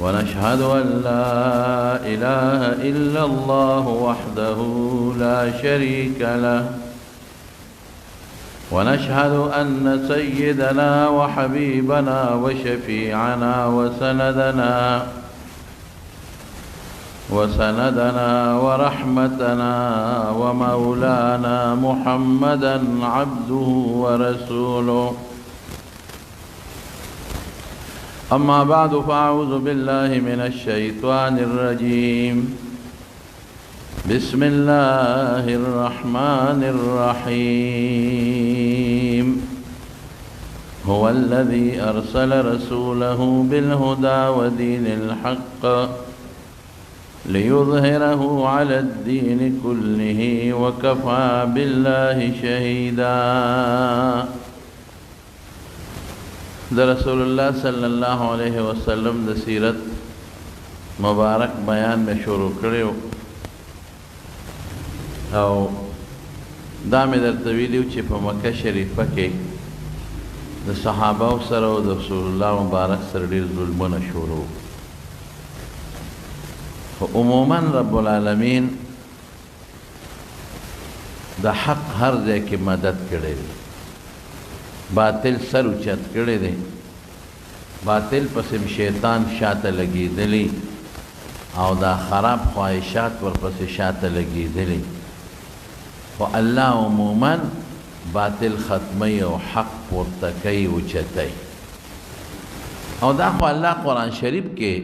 ونشهد أن لا إله إلا الله وحده لا شريك له ونشهد أن سيدنا وحبيبنا وشفيعنا وسندنا ورحمتنا ومولانا محمدا عبده ورسوله. أما بعد فأعوذ بالله من الشيطان الرجيم. بسم الله الرحمن الرحيم. هو الذي أرسل رسوله بالهدى ودين الحق ليظهره على الدين كله وكفى بالله شهيدا. در رسول اللہ صلی اللہ علیہ وسلم د سیرت مبارک بیان میں شروع کړو او دا مې درته ویلي چې په مکه شریفه کې د صحابه سره او د رسول الله مبارک سره ډېر ظلمونه شروع خو عموما رب العالمین د حق هر ځای کې مدد کړی دی، باطل سر اوچت کړی دی، باطل پسې شیطان شاته لګېدلی او دا خراب خواهشات ورپسې شاته لګېدلی، خو الله عموما باطل ختمی او حق پورته کوي اوچتی. او دا خو الله قرآن شریف کې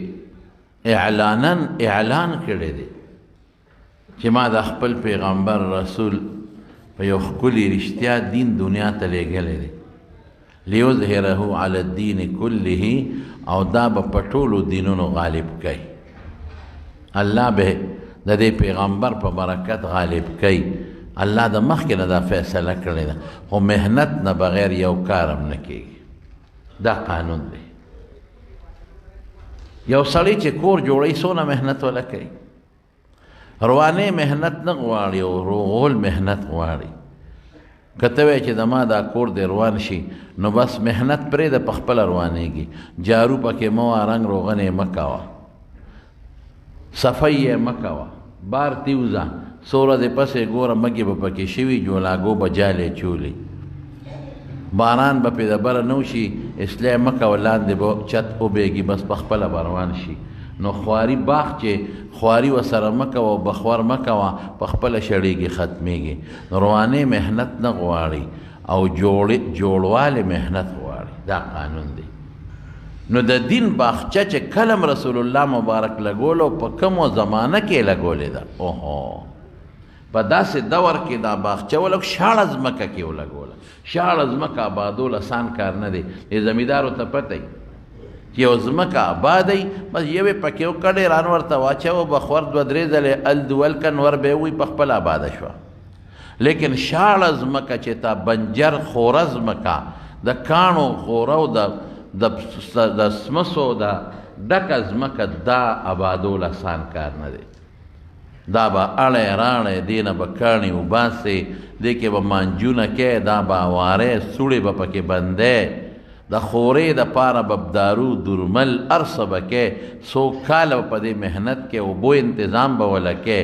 اعلان کړی دی چې ما د خپل پیغمبر رسول په یو ښکلي رښتیا دین دنیا ته لیږلی دی، لیظهره علی الدین کله، او دا به په ټولو دینونو غالب کوي. الله به د دې پیغمبر په برکت غالب کوي. الله د مخکې نه دا فیصله کړې ده، خو محنت نه بغیر یو کار هم نه کېږي. دا قانون دی. یو سړی چې کور جوړوي څونه محنت ولا کوي، روانې محنت نه غواړي او روغول محنت غواړي. که ته وایې چې زما دا کور دی روان شي نو بس محنت پرېږده، په خپله روانېږي. جارو پکې مه وه، رنګ روغنې مه کوه، صفی یې مه کوه، بار تیوزه څو ورځې پسې ګوره مږې به پکې شوي، جولاګو به جالې چولي، باران به پې د بره نه وشي، اصلاح مه کوه، لاندې به چت وبېږي، بس په خپله به روان شي. نو خواري باغ چې خواري ورسره مه کوه او بخور مه کوه، په خپله شړېږي، ختمېږي. نو روانې محنت نه غواړي او جوړوالی محنت غواړي. دا قانون دی. نو د دین باغچه چې کلم رسول الله مبارک لګولو، په کومو زمانه کې لګولې ده؟ اوهو، په داسې دور کې دا باغچه ولګ شاړه ځمکه کې ولګوله. شاړه ځمکه آبادول اسان کار نه دی. دې زمیندارو ته پته وي چې یو ځمکه آبادی، بس یوې پکې وکړې، ران ورته واچوه، بخور دوه درې ځلې الدولکن ور به وي، په خپله آباده شوه. لیکن شاړه ځمکه چې تا بنجر خوره ځمکه د کاڼو خوره او د سمسو د ډکه ځمکه، دا آبادول اسان کار نه دی. دا به اړی راڼی، دې نه به کاڼي وباسې، دې کې به مانجونه کې، دا به اوارې سوړې به پکې بندې، د خورې د پاره به دارو درمل ارسه به کې، څو کاله په دې محنت کې اوبو انتظام به وله کې.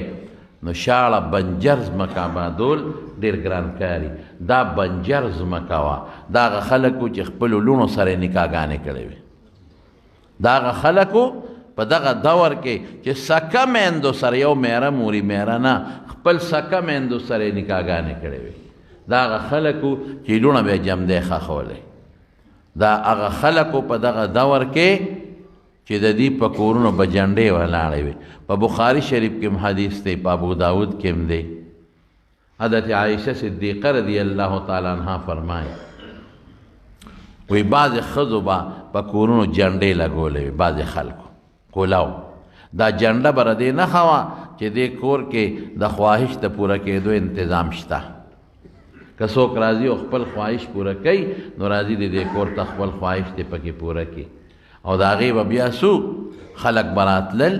نو شاړه بنجر ځمکه آبادول ډېر ګران کاري. دا بنجر ځمکه وه. دا هغه خلک وو چې خپلو لوڼو سره یې نکاحګانې کړې وې. دا هغه خلک وو په دغه دور کې چې سکه میندو سره، یو میره موري میره نه، خپل سکه میندو سره یې نکاحګانې کړې وې. دا هغه خلک وو چې لوڼه به یې جمدی ښخولی. دا هغه خلکو په دغه دور کې چې د دې په کورونو به جنډې ولاړې وې. په بخاري شریف کې هم حدیث دی، په ابو داود کې هم دی. حضرت عایشه صدیقه رضی الله تعالی عنها فرمایي، وی بعضې ښځو به په کورونو جنډې لګولې وې، بعضې خلکو کولاو. دا جنډه به د دې نښه وه چې دې کور کې د خواهش د پوره کېدو انتظام شته. که څوک راځي او خپل خواهش پوره کوي، نو راځي د دې کور ته خپل خواهش دې پکې پوره کړي. او د هغې به بیا څو خلک به راتلل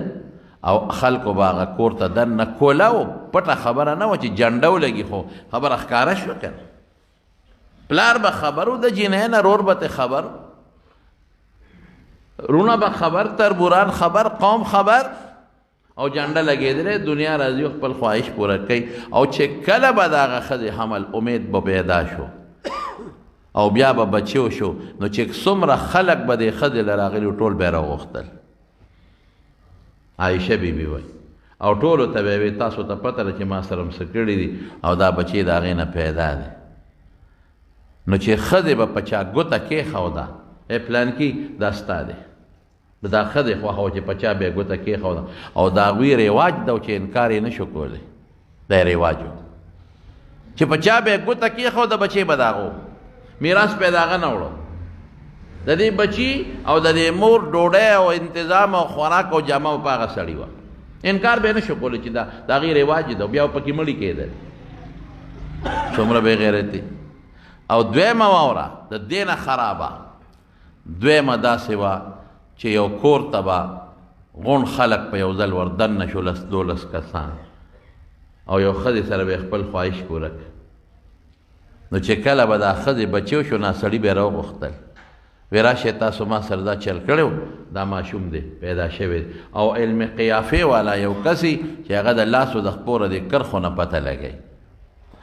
او خلکو به هغه کور ته دننه کوله و، پټه خبره نه وه چې جنډه ولګي، خو خبره ښکاره شوه که نه. پلار به خبر و د جینۍ نه، رور به ته خبر رونه به خبر، تربوران خبر، قوم خبر، او جنډه لګېدلې دنیا راځي خپل خواهش پوره کوي. او چې کله به د هغه ښځې حمل امید به پیدا شو او بیا به بچیو شو، نو چې څومره خلک به د ښځې له راغلي ټول به یې راغوښتل. عایشه بیبي وایي او ټولو ته به یې وایي تاسو ته پته ده چې ما سره م څه کړي دي او دا بچی د هغې نه پیدا دی. نو چې ښځې به په چا ګوته کېښوده پلانکي دا ستا دی، دا ښځې خوښه وه چې په چا به یې ګوته کېښوده او د هغوی رواج ده چې انکار یې نه شو کولی. دا یې رواج و چې په چا به یې ګوته کېښوده بچی به د هغه میراث به یې د هغه نه وړو. د دې بچي او د دې مور ډوډۍ او انتظام او خوراک او جامه په هغه سړي وه. انکار به یې نه شو کولی چې دا د هغې رواج ده، بیا پکې مړي کېدل. څومره بې غیرتي. او دویمه واوره د دې نه خرابه، دویمه داسې وه چې یو کور ته به غون خلک په یو ځل ور دننه شو، 10-12 کسان، او یو ښځې سره به یې خپل خواهش پوره کړ. نو چې کله به دا ښځې بچیو شو نو سړي به یې راوغوښتل، وی راشئ تاسو ما سره دا چل کړی دا ماشوم دی پیدا شوی دی. او علم قیافې والا یو کسي چې هغه د لاسو د خپوره د کرښو نه پته لګوي،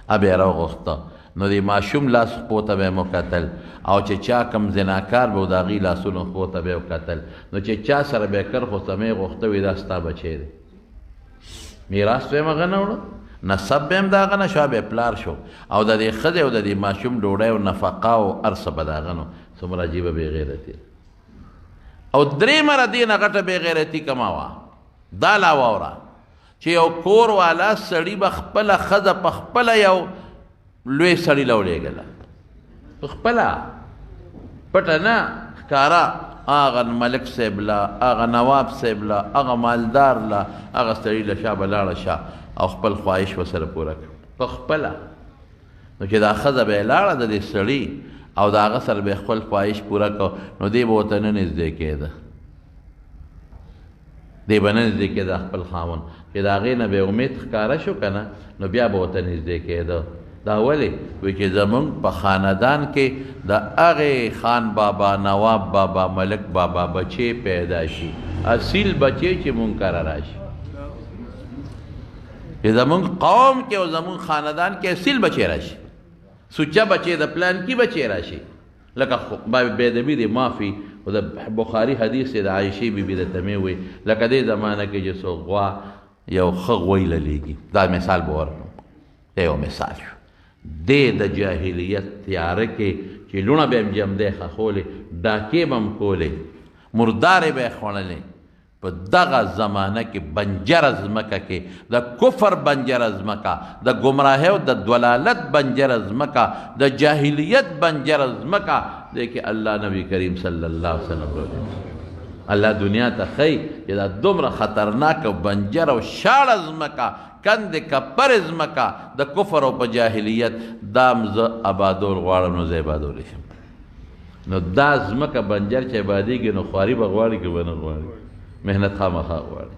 اب یې راوغوښته. نو د ماشوم لاس خپو ته به یې وکتل، او چې چا کم زناکار به و د هغې لاسونو خپو ته به یې وکتل. نو چې چا سره به یې کرښو سمې غوښته وي دا ستا بچی دی. میراث به یې هم هغه نه وړه، نسب به هم د هغه نه شو، بیا پلار شو، او د دې ښځې او د دې ماشوم ډوډۍ او نفقه او هر څه به د هغه نو. څومره عجیبه بې غیرتي. او درېیمه د دې نه غټه بې غیرتي کومه وه، دا لا واوره چې یو کور والا سړي به خپله ښځه په خپله یو لوی سړي له ولېږله، په خپله پټه نه ښکاره، هغه ملک صاحب له، هغه نواب صاحب له، هغه مالدار له، هغه سړي له شا به لاړه شه او خپل خواهش ورسره پوره کړه په خپله. نو چې دا ښځه به یې لاړه د دې سړي او د هغه سره به یې خپل خواهش پوره کړه، نو دی به ورته نه نږدې کېده، دی به نه نږدې کېده خپل خاوند، چې د هغې نه به یې امید ښکاره شو که نه، نو بیا به ورته نږدې کېده. دا ولې؟ وایي چې زمونږ په خاندان کې د هغې خان بابا، نواب بابا، ملک بابا بچی پیدا شي، اصیل بچی چې مونږ کره راشي. چې زمونږ قوم کې او زمونږ خاندان کې اصیل بچی راشي، سوچه بچی د پلان کې بچی راشي. لکه بېدبي دی معافي، او د بخاري حدیث دی د عایشې بیبي د تمې وایي لکه دې زمانه کې چې څوک غوا یو ښه غوی له لیږي. دا مثال به ورکړم، دا یو مثال شو. دې د جاهلیت تیاره کې چې لوڼه به یې هم جمدی ښخولې، ډاکې به هم کولې، مردارې به یې خوړلې. په دغه زمانه کې بنجره ځمکه کې د کفر بنجره ځمکه، د ګمراهۍ او د دلالت بنجره ځمکه، د جاهلیت بنجره ځمکه دی کې الله نبی کریم صلی الله علیه وسلم الله دنیا ته ښیي چې دا دومره خطرناک بنجر او شاړه ځمکه، کندې کپر ځمکه د کفر او په جاهلیت دام زه آبادول غواړم، نو زه آبادولی شم. نو دا ځمکه بنجر چې آبادېږي نو خواري به غواړي که به نه غواړي؟ محنت خامخا غواړي،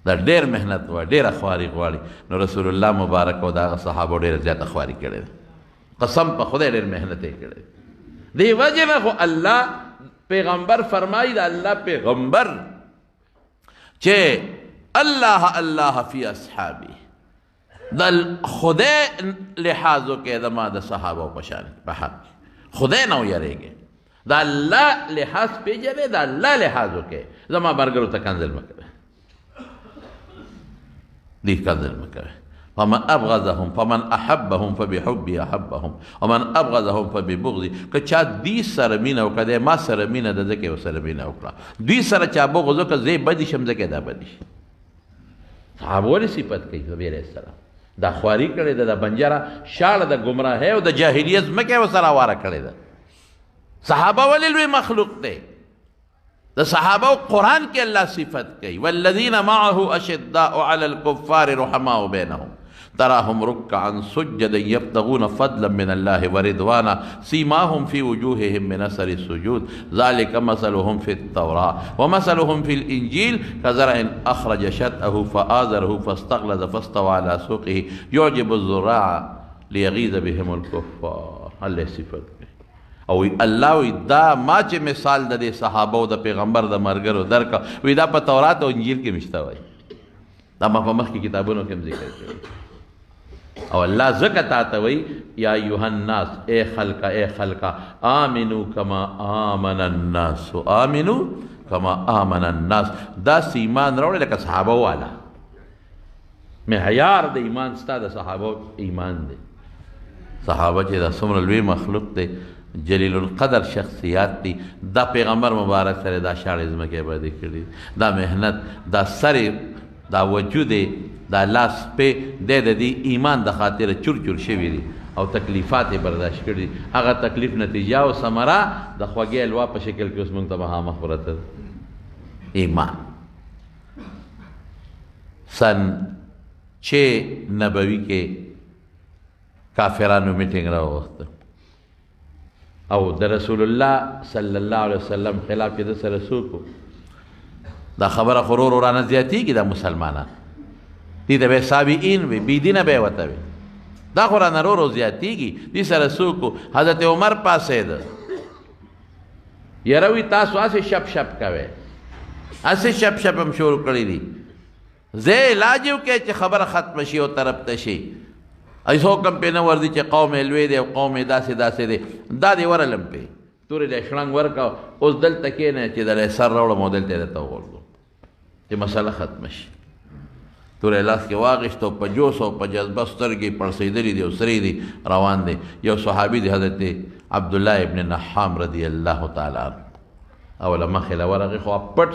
دا ډېر محنت غواړي، ډېره خواري غواړي. نو رسول الله مبارک او د هغه صحابو ډېره زیاته خواري کړې ده، قسم په خدای ډېر محنت یې کړی. دې وجې نه خو الله پیغمبر فرمایي، د الله پیغمبر چې الله الله فی اصحابی، د خدای لحاظ وکړئ زما د صحابو په شان په حق خدای نه ویریږئ، د الله لحاظ پېژنئ، د الله لحاظ وکړئ، زما ملګرو ته کنځل مه کوئ، دې کنځل مه کوئ. فمن ابغضهم فمن احبهم فبحبي احبهم ومن ابغضهم فببغضي. که چا دوی سره مینه وکړه، دی ما سره مینه ده ځکه یې ورسره مینه وکړه. دوی سره چا بغض وکړه، زه یې بدي شم ځکه دا بدي شي. صحابه ولې صفت کوي نبي علیه السلام؟ دا خواري کړې ده، دا بنجره شاړه د ګمراهۍ او د جاهلیت ځمکه یې ورسره هواره کړې ده. صحابه ولې لوی مخلوق دی؟ د صحابه قرآن کې الله صفت کوي، والذین معه اشداء علی الکفار رحماء بینهم تراهم ركعا سجدا يبتغون فضلا من الله ورضوانا سيماهم في وجوههم من اثر السجود ذلك مثلهم في التوراة ومثلهم في الانجيل كزرع اخرج شطأه فآزره فاستغلظ فاستوى على سوقه يعجب الزراع ليغيظ بهم الكفار. الله صفت او الله وی دا ما چې مثال د دې صحابه او د پیغمبر د ملګرو درکا وی دا په تورات او انجیل کې مشته وای دا ما په مخکې کتابونو کې هم ذکر کړی او الله ځکه تا ته وی یا ایها الناس اے خلقا آمنو کما آمن الناس آمنو کما آمن الناس داسې ایمان راوړی لکه صحابه والا معیار د ایمان ستا د صحابه ایمان دی صحابه چې دا څومره لوی مخلوق دی جلیل القدر شخصیات دی دا پیغمبر مبارک سره دا شاړې ځمکې آبادي کړي دا محنت دا سر دا وجود دا لاس په د دې ایمان د خاطر چور چور شوي دي او تکلیفات برداشت کړي هغه تکلیف نتیجه او ثمره د خوږې الوا په شکل کې اوس موږ ته مخامخ پرته ایمان سن 6 نبوي کې کافرانو میټینګ راوغوښته او د رسول الله صلی الله علیه وسلم خلاف کې د سره څوک دا خبره خورور ورانه زیاتېږي دا مسلمانان دې ته به سابعین وي بېدینه به یې ورته وي دا خو رانه ورو زیاتېږي دې سره څوک حضرت عمر پاسېده یاره وي تاسو هسې شپ شپ کوئ هسې شپ شپ هم شروع کړي دي زه علاج وکړئ چې خبره ختمه شي او طرف ته شي ایسو کم پې نه ورځي چې قوم یې لوی دی او قوم یې داسې دی دا دې ورلم پې تورې له شړنګ ورکړه اوس دلته کښېنه چې دله سر راوړم او دلته یې درته وغورځوم چې مسله ختمه شي تورې لاس کې واخېست او په جوش او په جذبه سترګې پړسېدلې دي او سرې دي روان دی یو صحابي دی حضرت عبدالله ابن نحام رضی الله تعالی عنه اوله مخې له ورغې خو پټ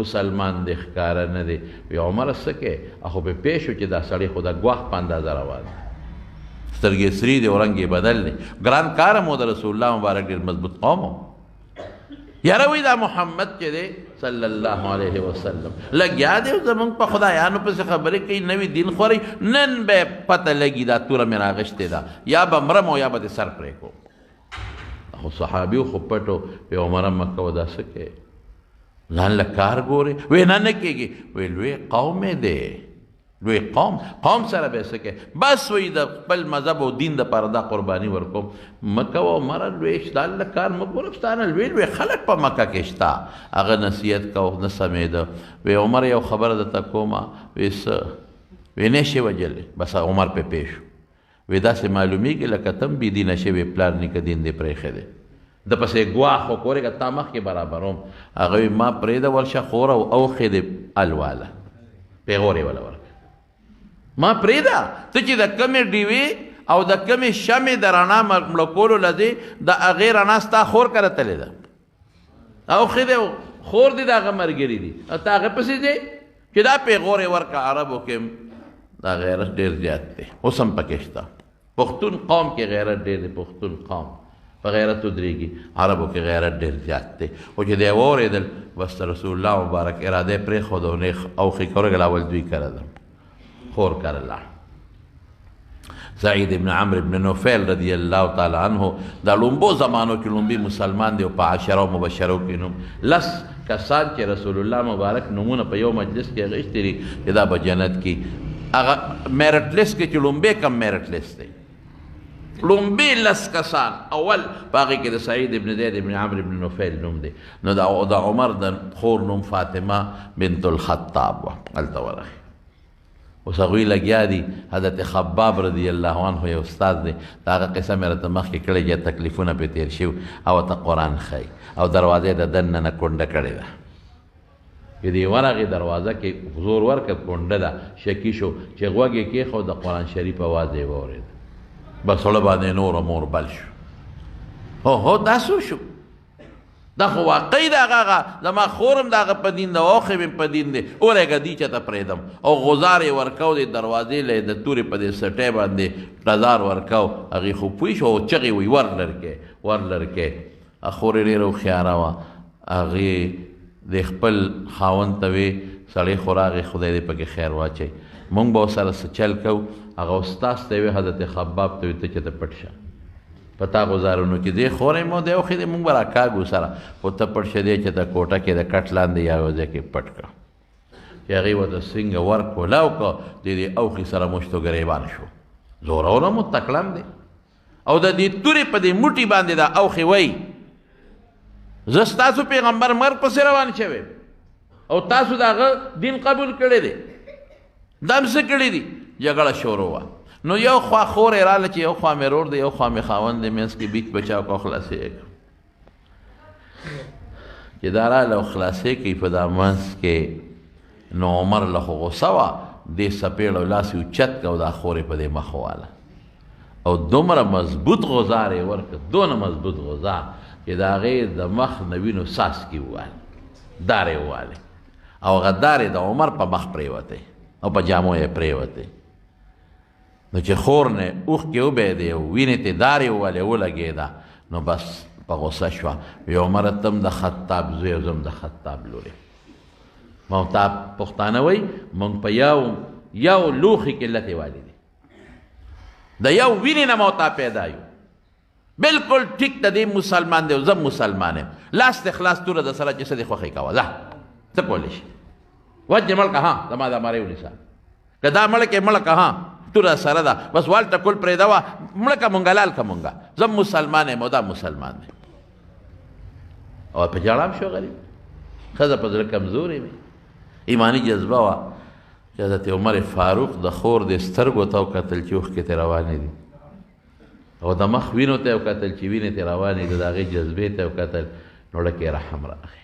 مسلمان دی ښکاره نه دی وی عمره څه کې خو پې پېښ شو چې دا سړی خو د ګواښ په اندازه روان دی سترګې سرې دي او رنګ یې بدل دی ګران کار هم د رسول الله مبارک ډېر مضبوط قوم و یاره وی دا محمد چې دی صلی الله علیه وسلم لګیا دی زمونږ په خدایانو پسې خبرې کوي نوي دین خورئ نن به پته لګي دا توره مې راغشتې ده یا به مرم او یا به دې سر پرې کوم خو صحابي خو پټو وی عمره مه کوه دا څه کوې ځان له کار ګورې وی نه کېږي وی لوی قوم دی لوی قوم سره به څه کوې بس وی د خپل مذهب او دین دپاره دا قرباني ورکوم مه کوه عمره لوی ځان له کار مه ګوره ستا نه لوی خلک په مکه کې شته هغه نصیحت کوه نه سمېده وی عمر یو خبره درته کومه وی څه وی نه شي وجلی بس عمر پې پېښ شو وی داسې معلومیږي لکه تم بېدینه شوی پلار نیکه دین دې پرېښی دی د پسې ګواښ خو کورې تا مخکې برابروم هغه وی ما پرېږده ورشه خوره او اوښې دې الواله پیغور یې وله ورکړه ما پرېږده ته چې د کمې ډیوې او د کمې شمې د رڼا مړه کولو له دې د هغې رڼا ستا خور کره تلې ده اوښې دی خور دې د هغه ملګري دي او ته هغه پسې دی چې دا پیغور یې ورکړه عربو کې دا غیرت ډېر زیات دی اوس هم پکې شته پښتون قوم کې غیرت ډېر دی پښتون قوم په غیرت ودرېږي عربو کې غیرت ډېر زیات دی خو چې دی واورېدل بس رسول الله مبارک اراده یې پرېښود او نه اوښې کورګل اول دوی کره ده خور کره لاړ سعید ابن عمرو ابن نوفل رضی الله تعالی عنه دا لومبو زمانو کې لومبي مسلمان دی او په عشره مبشرو کې نوم لس کسان چې رسول الله مبارک نومونه په یو مجلس کې اخیستي دي چې دا به جنت کې هغه میرټ لیست کې چې لومبی کم میرټ لیست دی لومبی لس کسان اول په هغې کې د سعید ابن زید ابن عمرو ابن نوفل نوم دی نو د عمر د خور نوم فاطمه بنت الخطاب وه هلته ورغی اوس هغوی لګیا دي حضرت خباب رضی الله عنه یو استاد دی د هغه قصه مې راته مخکې کړې چې تکلیفونه پرې تېر شوي او ته قرآن ښایي او دروازه د دننه نه کونډه کړې ده چې دې ورغې دروازه کې زور ورکړه کونډه ده شکي شو چې غوږ یې کېښود د قرآن شریف اواز یې واورېد بس زړه باندې نور مور بل شو هو دا څه شو دا خو واقعي د هغه زما خور هم د هغه په دین ده اوښې مې په دین دی ولېږه دي چې ته پرېږدم او غزار یې ورکو د دروازې له د تورې په دې سټۍ باندې ټزار ورکو هغې خو پوه شو او چغې وی ور لرکې خور یې ډېره هوښیاره وه هغې د خپل خاوند ته وې سړی خو راغې خدای دې پکې خیر واچوي مونږ به ورسره څه چل کوو هغه استاذ ته یې وې حضرت خباب ته وې ته چې ته پټ شه په تا ګزارونو کې دی خورې مو دی اوښې دی مونږ به راکاږو سره خو ته پټ شه دی چې ته کوټه کې د کټ لاندې یا یو ځای کې پټ کړه چې هغې ورته څنګه ورکولاو کړه د دې اوښې سره مشتو ګریبان شو زورونه مو تکړم دی او د دې تورې په دې موټي باندې دا اوښې وایي زه ستاسو پیغمبر مرګ پسې روان شوی او تاسو د هغه دین قبول کړی دی دا هم څه کړي دي جګړه شروع وه نو یو خوا خور یې راله چې یو خوا مې رور دی یو خوا مې خاوند دی منځ کې بیچ بچاو کو خلاصې کړو چې دا راله او خلاصې کوي په دا منځ کې نو عمر له خو غوسه وه دې څپېړ او لاس یې اوچت کړ او دا خور یې په دې مخ وواله او دومره مضبوط غوزار یې ورکړ دونه مضبوط غوزار چې د هغې د مخ نه وینو څاڅکي ووهل دار یې ووالی او هغه دار یې د عمر په مخ پرېوتی او په جامو یې پرېوتی نو چې خور نه اوښکې وبهېدې او وینې ته دار یې ووهلې ولګېده نو بس په غوسه شوه وی عمره ته هم د خطاب زوی او زه هم د خطاب لورې ما ورته پښتانه وایي موږ په یو لوښي کې لتې والي دي د یو وینې نه ما ورته پیدا یو بلکل ټیک د دې مسلمان دی او زه مسلمان یم لاس د خلاص توره د سره چې څه دې خوښې کوه ځه څه کولی شي وجه مړ که ها زما دا ماری ونیسه که دا مړ کې مړ که ها توره سره ده بس وال ټکول پرېږده وه مړه که مونږه لال که مونږه زه مسلمان یم او دا مسلمان دی او په ژړا هم شو غریب ښځه په زړه کمزورې وي ایماني جذبه وه چې حضرت عمر فاروق د خور د سترګو ته وکتل چې اوښکې ترې روانې دي او د مخ وینو ته وکتل چې وینې ترې روانې دي د هغې جذبې ته وکتل نو ړه کې رحم راغی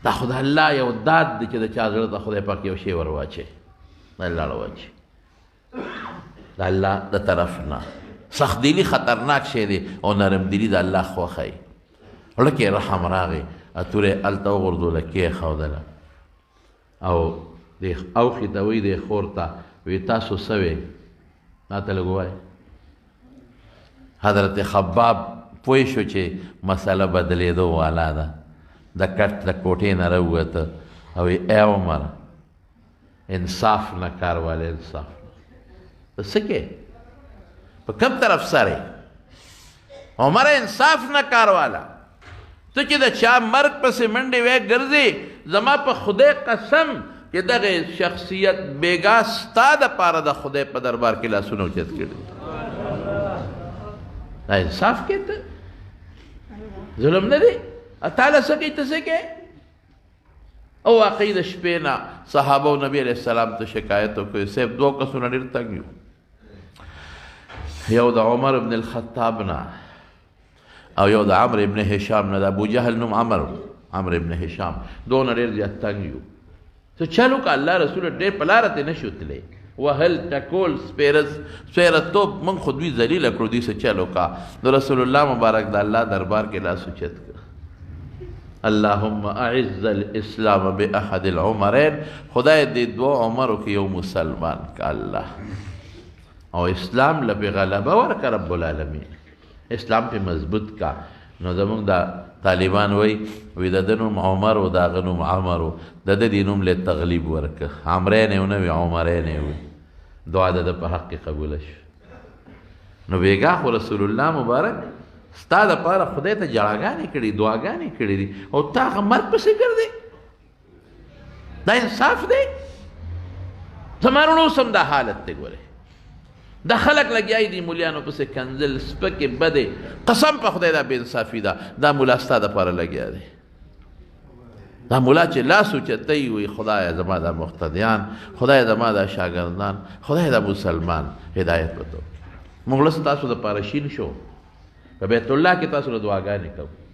دا خو د الله یو داد دی چې د چا زړه ته خدای پاک یو شی ور واچوي د الله راواچوي د الله د طرف نه سختدلي خطرناک شی دی او نرمدلي د الله خوښه یي ړه کې رحم راغی تورې هلته وغورځوله کېښودله او اوښې ته وایي دی خور ته وی تاسو څه وې ما ته لږ ووایه حضرت خباب پوه شو چې مسله بدلېدو والا ده د کټ د کوټې نه راووته او ای عمر انصاف نه کار واله انصاف ته څه کې په کوم طرف سره عمر انصاف نه کار والا ته چې د چا مرګ پسې منډې وې ګرځې زما په خدای قسم چې دغه شخصیت بېګا ستا دپاره د خدای په دربار کې لاسونه اوچت کړي دا انصاف کې ته ظلم نه دی تعالی څه کوي ته څه کوې او واقعي د شپې نه صحابه و نبي علیه السلام ته شکایت وکړي صاحب دوه کسونه ډېر تنګ یو یو د عمر ابن الخطاب نه او یو د عمر ابن هشام نه د ابو جهل نوم عمر ابن هشام دونه ډېر زیات تنګ یو څه چل وکړه الله رسول ډېر په لاره ته نه شو تللی وهل ټکول سپېرتوب موږ خو دوی ذلیله کړو دوی څه چل وکړه نو رسول الله مبارک د الله دربار کې لاس اوچت کړ اللهم اعز الاسلام باحد العمرین خدای دې دوه عمرو کې یو مسلمان که الله او اسلام له پې غلبه ورکړه رب العالمین اسلام پې مضبوط کا نو زمونږ دا طالبان وایي وی د ده نوم عمر و د هغه نوم عمر و د ده دې نوم له تغلیب ورکړه عمرین یې ونه وي عمرین یې وي دعا د ده په حق کې قبوله شو نو بېګا خو رسول الله مبارک ستا دپاره خدای ته جړاګانې کړي دعاګانې کړي دي او تا هغه مرګ پسې ګرځې دا انصاف دی زما وروڼو اوس هم دا حالت دی ګورې دا خلک لګیایي دي مولیانو پسې کنځل سپکې بدې قسم په خدای دا بې انصافي ده دا ملا ستا دپاره لګیا دی دا ملا چې لاس اوچتی وي خدایه زما دا مقتدیان خدایه زما دا شاګردان خدایه دا مسلمان هدایت وکړو موږ اوس تاسو دپاره شین شو په بیت الله کې تاسو له دعاګانې کوو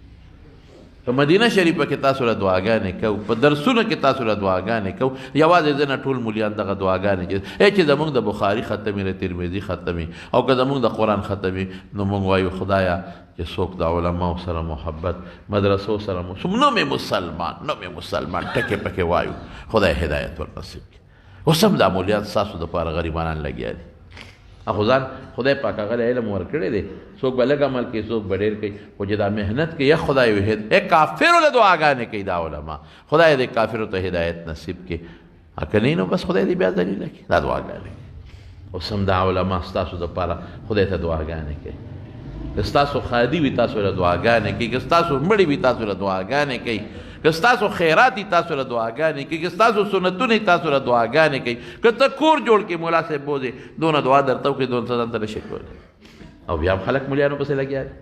په مدینه شریفه کې تاسو له دعاګانې کوو په درسونو کې تاسو له دعاګانې کوو یوازې زه نه ټول مولیان دغه دعاګانې کوي چې زموږ د بخاري ختمي د ترمذي ختمي او که زموږ د قرآن ختمي نو موږ وایو خدایه چې څوک د علماو سره محبت مدرسو سره نو مې مسلمان ټکې پکې وایو خدای هدایت ورنصیب کړي اوس هم دا مولیان ستاسو دپاره غریبانان لګیا دي اخو ځان خدای پاک هغه له علم ورکړی دی څوک به لږ عمل کوي څوک به ډېر کوي خو چې دا محنت کوي یا خدای وحید کافرو له دعاګانې کوي دا علما خدای دې کافرو ته هدایت نصیب کړي که نه نو بس خدای دې بیا ذلیله کړي دا دعاګانې اوس هم دا علما ستاسو دپاره خدای ته دعاګانې کوي که ستاسو خادي وي تاسو له دعاګانې کوي که ستاسو مړي وي تاسو له دعاګانې کوي که ستاسو خیرات دي تاسو له دعاګانې کوي که ستاسو سنتونه تاسو له دعاګانې کوي که ته کور جوړ کړې ملا صاحب بوځې دونه دعا درته وکړي دونه څه ځان ته نشي کولی او بیا هم خلک ملیانو پسې لګیا دي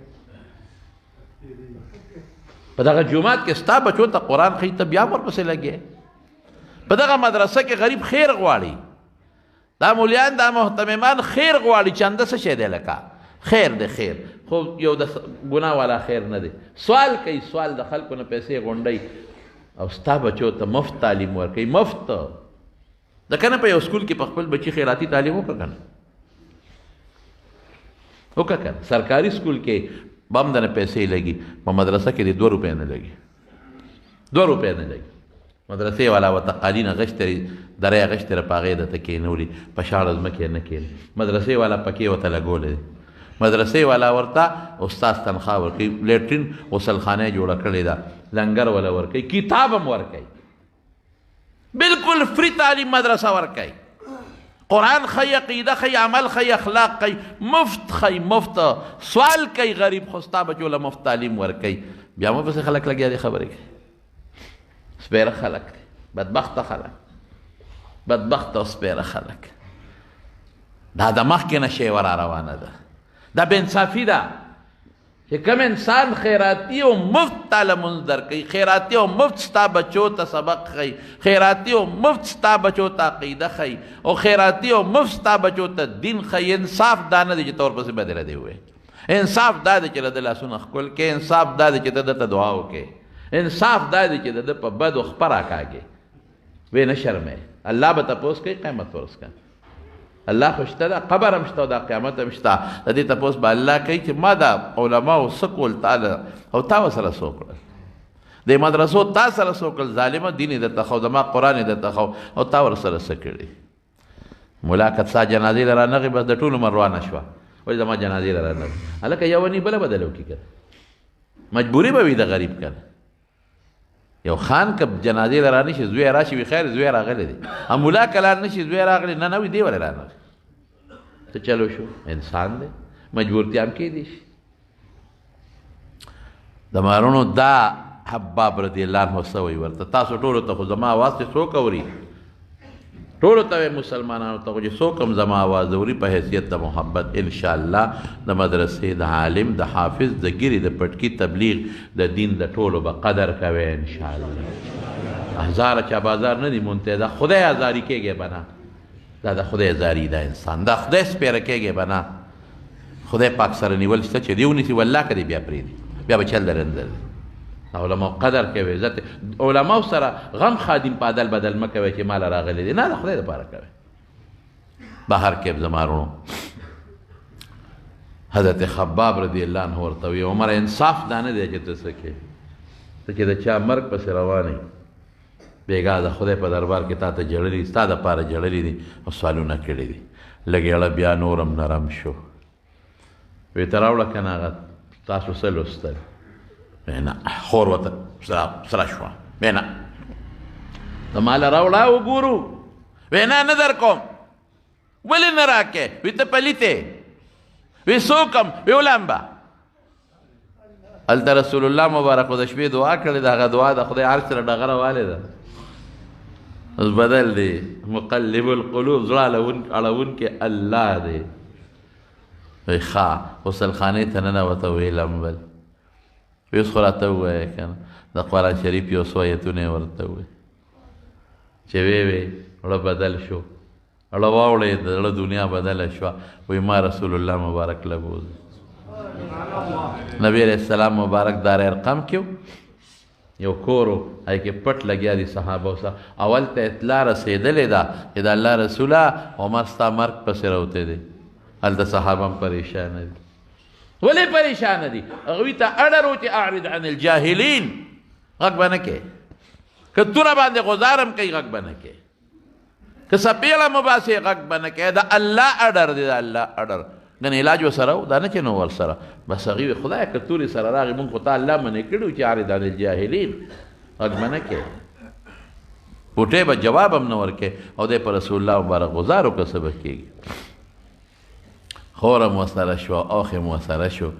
په دغه جومات کې ستا بچو ته قرآن ښیي ته بیا هم ورپسې لګیا په دغه مدرسه کې غریب خیر غواړي دا مولیان دا محتممان خیر غواړي چنده څه شی دی لکه خیر دی خیر خو یو د ګناه والا خیر نه دی سوال کوي سوال د خلکو نه پیسې غونډوي او ستا بچو ته مفت تعلیم ورکوي مفت د که نه په یو سکول کې په خپل بچي خیراتي تعلیم وکړه که نه وکړه که نه سرکاري سکول کې به هم دنه پیسې لګي په مدرسه کې د 2 روپۍ نه لګي 2 روپۍ نه لګي مدرسې والا ورته قالین اغشتري درې اغشتره په هغې درته کېنولي په شاړه ځمکې نه کېني مدرسې والا پکې ورته لګولی دی مدرسې والا ورته استاد تنخواه ورکوي لیټرین غسلخانه یې جوړه کړې ده لنګر والا ورکوي کتاب هم ورکوي بالکل فری تعلیم مدرسه ورکوي قرآن خی عقیده خی عمل خی اخلاق خی مفت خی مفت سوال کوي غریب خو ستا بچو له مفت تعلیم ورکوي بیا مو پسې خلک لګیا دي خبرې کوي سپیره خلک بدبخته خلک بدبخته او سپیره خلک دا د مخکې نه شی ور روانه ده دا بې انصافي ده چې کوم انسان خیراتي او مفت تعالی مونځ درکوي خیراتي او مفت ستا بچو ته سبق ښیي خیراتي او مفت ستا بچو ته عقیده ښیي او خیراتي او مفت ستا بچو ته دین ښیي انصاف دا نه دی چې ته ورپسې بدله دی ووایې انصاف دا دی چې د ده لاسونه ښکل کې انصاف دا دی چې ته دته دعا وکړې انصاف دا دی چې د ده په بدو خپه راکاږې وی نه شرمې الله به تپوس کوي قیامت ورځ که الله خو شته ده قبر هم شته او دا قیامت هم شته د دې تپوس به الله کوي چې ما دا علماو څه کول تعالی او تا ورسره څه وکړل د مدرسو تا سره څه وکړل ظالمه دین یې درته ښو زما قرآن یې درته ښو او تا ورسره څه کړي ملا که ستا جنازې له رانغې بس د ټولو عمر روانه شوه وایي زما جنازې له رانغې هلکه یوه نی بله بدله وکړي که مجبوري به وي د غریب که یو خان که جنازې له رانشي زوی راشي وي خیر زوی راغلی دی ملا که لاړ نشي زوی راغلی نه نه وي دی ولې رانغی ته چلو شو انسان دی مجبورتیا هم کیدی شي د مارونو دا حباب رضی الله عنه څه وایي ورته تاسو ټولو ته خو زما اواز چې څوک اوري ټولو ته مسلمانانو ته خو چې څوک هم زما اواز اوري په حیثیت د محبت انشاءالله د مدرسې د عالم د حافظ د ګیرې د پټکي تبلیغ د دین د ټولو به قدر کوي انشاءالله هزاره چا بازار نه دی مونته دا خدای ازاري کېږي به نه دا د خدای ازاري دا انسان دا خدای سپېره کېږي به نه خدای پاک سره نیول شته چې دی ونیسي والله که دی بیا پرېږدي بیا به چل درندر دی علماء قدر کوي عزت علماء سره غم خادم په عدل بدل مه کوئ چې ماله راغلی دی نه د خدای دپاره کوئ بهر کې زمارونو حضرت خباب رضی الله عنه ورته وایي عمر انصاف دا نه دی چې ته څه کوې ته چې د چا مرګ پسې روان یې بېګا د خدای په دربار کې تا ته جړلي ستا دپاره جړلي دي او سوالونه کړي دي لږ بیا نورم نرم شو وی ته راوړه که نه هغه تاسو څه لوستل نه خور ورته سره شوه وی نه د ماله راوړه وګورو وی نه نه در کوم ولې نه راکې وی ته پلیتې وی څوک هم وی ولامبه هلته رسول الله مبارک د شپې دعا کړې ده هغه دعا د خدای عرش سره ډغره والې ده اوس بدل دی مقلب القلوب زړه اړونکی الله دی وی ښه غسلخانې ته ننوته وی لمبل وی اوس خو راته ووایه که نه د قرآن شریف یو څو ایتونه یې ورته ووایي چې وی زړه بدل شو زړه واوړېد د زړه دنیا بدله شوه وی ما رسول الله مبارک لبوز نبی علیہ السلام مبارک دار ارقم کیو یو کورو ای کې پټ لګیا دي صحابه سره اول ته اطلاع رسېدلې ده چې د الله رسوله عمر ستا مرګ پسې راوتی دی هلته صحابه هم پریشانه دي ولې پریشانه دي هغوی ته اړر و چې اعرض عن الجاهلین غږ به نه کوې که توره باندې غزارم کوي غږ به نه کوې که څپېړه مباسې غږ به نه کوې د الله اډر دی د الله اډر ګنې علاج ورسره و دا نه چې نو ورسره بس هغوی وي خدایه که تورې سره راغې مونږ خو تا الله منې کړي و چې اعرض عن الجاهلین غږ به نه کوې پوټې به جواب هم نه ورکوې او دی په رسول الله مبارک غزار وکړه څه به کېږي خور هم ورسره شوه اوښ هم ورسره شو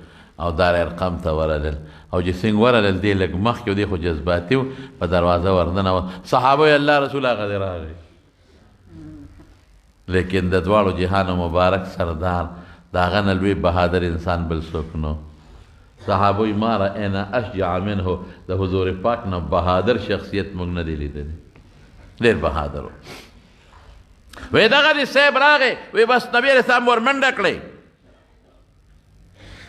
او دار ارقم ته ورغلل او چې څنګه ورغلل دی لږ مخکې و دی خو جذباتي و په دروازه ورننوت صحابه یې الله رسول هغه دی راغی لیکن د دواړو جهانو مبارک سردار د هغه نه لوی بهادر انسان بل څوک نو صحابوی ما رأینا اشجع منه د حضور پاک نه بهادر شخصیت موږ نه دی لیدلی ډېر بهادر وی دغه دې صاحب راغی وی بس نبي علیه السلام ورمنډه کړې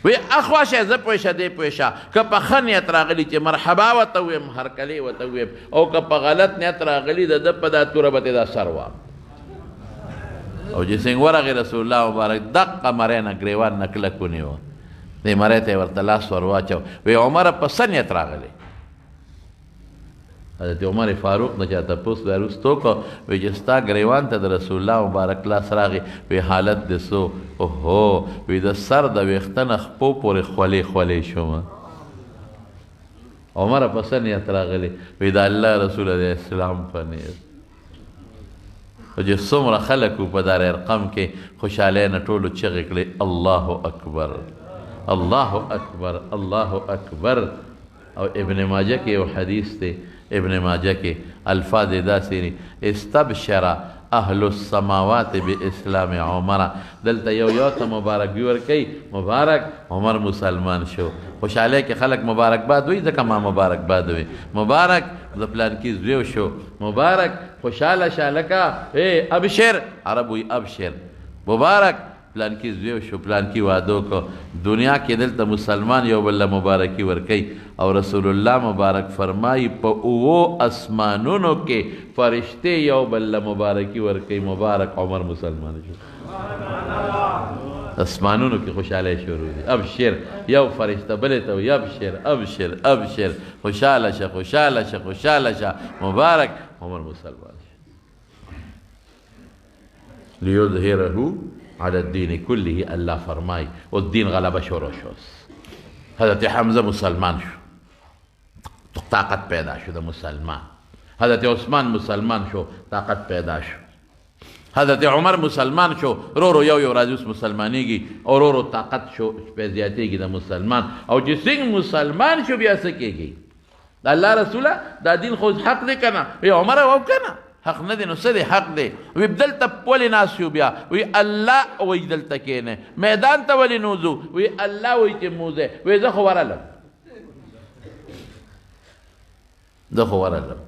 وی اخوا شه زه پوه شه دی پوه شه که په ښه نیت راغلي چې مرحبا ورته ویم هرکلې ورته ویم او که په غلط نیت راغلي د ده په دا توره به دا سر وام او چې څنګه ورغی رسول الله مبارک دقه مرۍ نه ګریوان نه کلک ونیوه دې مرۍ ته یې ورته لاس ور واچو وی عمره په څه نیت راغلی حضرت عمر فاروق نه چا تپوس بیا وروسته وکړو وی چې ستا ګریوان ته د رسول الله مبارک لاس راغی وی حالت دې څو اوهو وی د سر د ویښته نه خپو پورې خولې خولې شومه عمره په څه نیت راغلی وی د الله رسول علیه السلام په نیت او چې څومره خلک وو په دار ارقم کې خوشحالۍ نه ټولو چغې کړې الله اکبر الله اکبر الله اکبر او ابن ماجه کې یو حدیث دی ابن ماجه کې الفاظ داسې دي استبشر اهل السماوات باسلام عمر دلته یو ته مبارکي ورکوي مبارک عمر مسلمان شو خوشحالۍ کې خلک مبارکباد وایي ځکه ما مبارکباد وایي مبارک د پلانکي زوی شو مبارک خوشحاله شه لکه ابشر عرب وایي ابشر مبارک پلانکی زوی شو پلانکی وعدو کو دنیا کې دلته مسلمان یو بل مبارکي ورکي او رسول الله مبارک فرمایي په اوو اسمانونو کې فرشته یو بل مبارکي ورکي مبارک عمر مسلمان شو اسمانونو کې خوشاله شروع دي ابشر یو فرشته بل ته وي ابشر ابشر ابشر خوشاله شه خوشاله شه خوشاله شه مبارک عمر مسلمان شو لیظهره على الدین کله الله فرمای او دین غلبه شروع شوست حضرت حمزه مسلمان شو طاقت پیدا شو د مسلمان حضرت عثمان مسلمان شو طاقت پیدا شو حضرت عمر مسلمان شو رو یو راځي اوس مسلمانېږي او رو طاقت شو په زیاتېږي د مسلمان او چې څنګه مسلمان شو بیا څه کېږي د الله رسوله دا دین خو حق دی که نه وی عمر او که نه حق نه دی نو څه دی حق دی وی دلته ولې ناست یو بیا وی الله وی دلته کښېنئ میدان ته ولې نوځو وی الله وی چې موځئ وی زه خو ورغلم زه خو ورغلم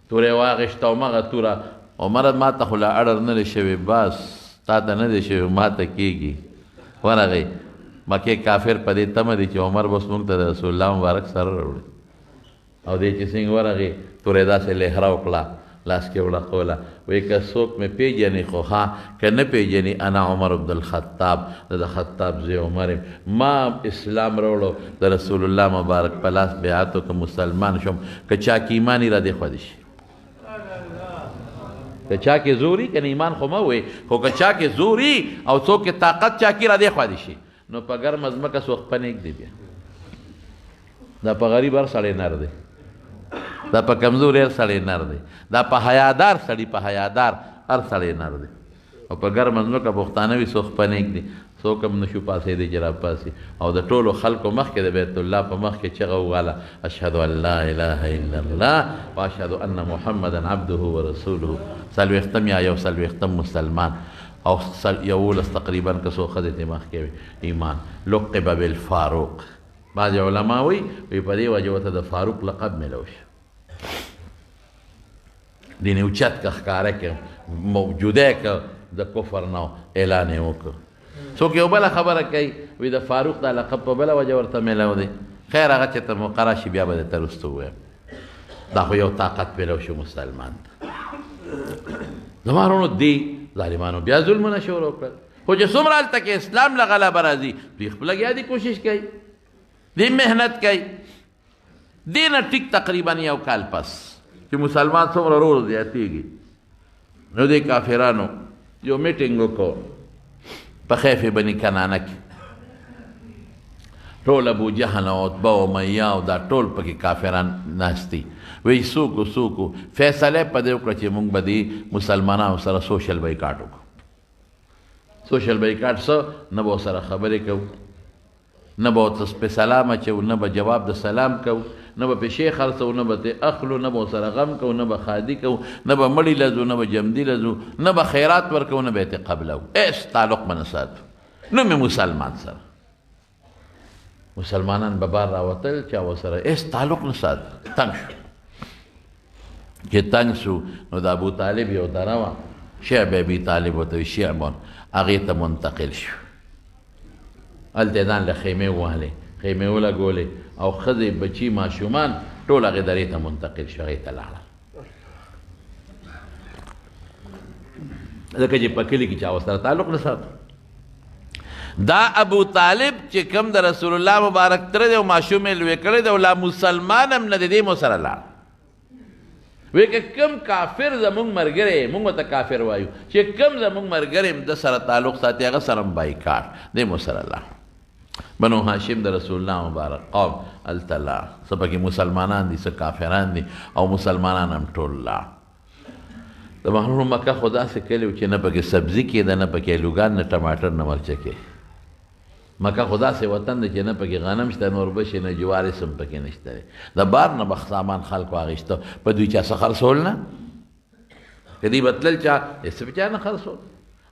تورې واغېسته همغه توره عمر ما ته خو لا اړر نه دی شوی بس تا ته نه دی شوی ما ته کېږي ورغی مکې کافر په دې تمه دی چې عمر بس موږ ته د رسول الله مبارک سره راوړي او دی چې څنګه ورغی تورې داسې لهره وکړه لاس کې وړقوله وایي که څوک مې پېژني خو ها که نه پېژني انا عمر بن الخطاب د خطاب زوی عمر یم ما اسلام راوړو د رسول الله مبارک په لاس بیعت وکړه مسلمان شوم که چا کې ایمان یې را دې خوا دې شي که چا کې زوري که نه ایمان خو مه وایي خو که چا کې زوري او څوک کې طاقت چا کې را دې خوا دې شي نو په ګرمه ځمکه سوخپه نږدې بیا دا په غریب هر سړی نر دی دا په کمزور هر سړی نر دی دا په حیادار سړي په حیادار هر سړی نر دی او په ګرمه ځمکه پښتانه وي سوخپه نږدې څوک هم نشو پاسېدی چې راپاسي او د ټولو خلکو مخکې د بیت الله په مخکې چغه وواله اشهد ان لا اله الا الله واشهد ان محمدا عبده ورسوله څلوېښتم یا یو څلوېښتم مسلمان او یولس تقریبا که څو ښځې ترې مخکې وي ایمان لقب بالفاروق بعضې علما وایي په دې وجه ورته د فاروق لقب میلو شو دین اوچت که ښکاره که موجوده که د کفر نه اعلان یې وکړو څوک یو بله خبره کوي وایي د فاروق دا لقب په بله وجه ورته میلو دی خیر هغه چې ته مقرره شي بیا به درته وروسته ووایم دا خو یو طاقت میلو شو مسلمان ته زما وروڼو دې ظالمانو بیا ظلمونه شروع کړل خو چې څومره هلته کې اسلام له غلبه راځي دوی خپله لګیا دي کوشش کوي دی محنت کوي دې نه ټیک تقریبا یو کال پس چې مسلمان څومره ورو زیاتېږي نو دې کافرانو یو میټینګ وکړو په خیف بني کنانه کې ټول ابو جهل او عتبه او امیه او دا ټول پکې کافران ناست دي وایي څوک فیصله یې په دې وکړه چې موږ به دې مسلمانانو سره سوشل بایکاټ وکړو سوشل بایکاټ څه نه به ورسره خبرې کوو نه به ورته په سلام اچو نه به جواب د سلام کوو نه به پیسې خرڅو نه به ترې اخلو نه به ورسره غم کوو نه به ښادي کوو نه به مړي لځو نه به جمدي لځو نه به خیرات ورکوو نه به یې ترې قبلوو هېڅ تعلق به نه ساتو نو مې مسلمان سره مسلمانان به بار راوتل چا ورسره هېڅ تعلق نه سات تنګ شو چې تنګ شو نو د ابو طالب یو دره وه شعب ابي طالب ورته وایي شعبون هغې ته منتقل شو هلته یې ځان له خیمې ووهلې خیمې ولګولې او ښځې بچي ماشومان ټول هغې درې ته منتقل شو هغې ته لاړل ځکه چې په کلي کې چا ورسره تعلق نه ساتو دا ابو طالب چې کوم د رسول الله مبارک تره دی او ماشوم یې لوی کړی دی او لا مسلمان هم نه دی دی مو سره لاړ وی که کم کافر زمونږ ملګری مونږ ورته کافر وایو چې کم زمونږ ملګری د سره تعلق ساتي هغه سره هم بایکاټ دی مو سره لاړ بنو هاشم د رسول الله مبارک قوم هلته لاړ څه پکې مسلمانان دي څه کافران دي او مسلمانان هم ټول لاړ د محرم مکه خو داسې کلی و چې نه پکې سبزي کېده نه پکې الوګان نه ټماټر نه مرچه کې مکه خو داسې وطن دی چې نه پکې غنم شته نور بشي نه جوارس هم پکې نشته دی د بار نه به سامان خلکو اخیسته په دوی چا څه خرڅول نه که دوی به تلل چا هېڅ په چا نه خرڅول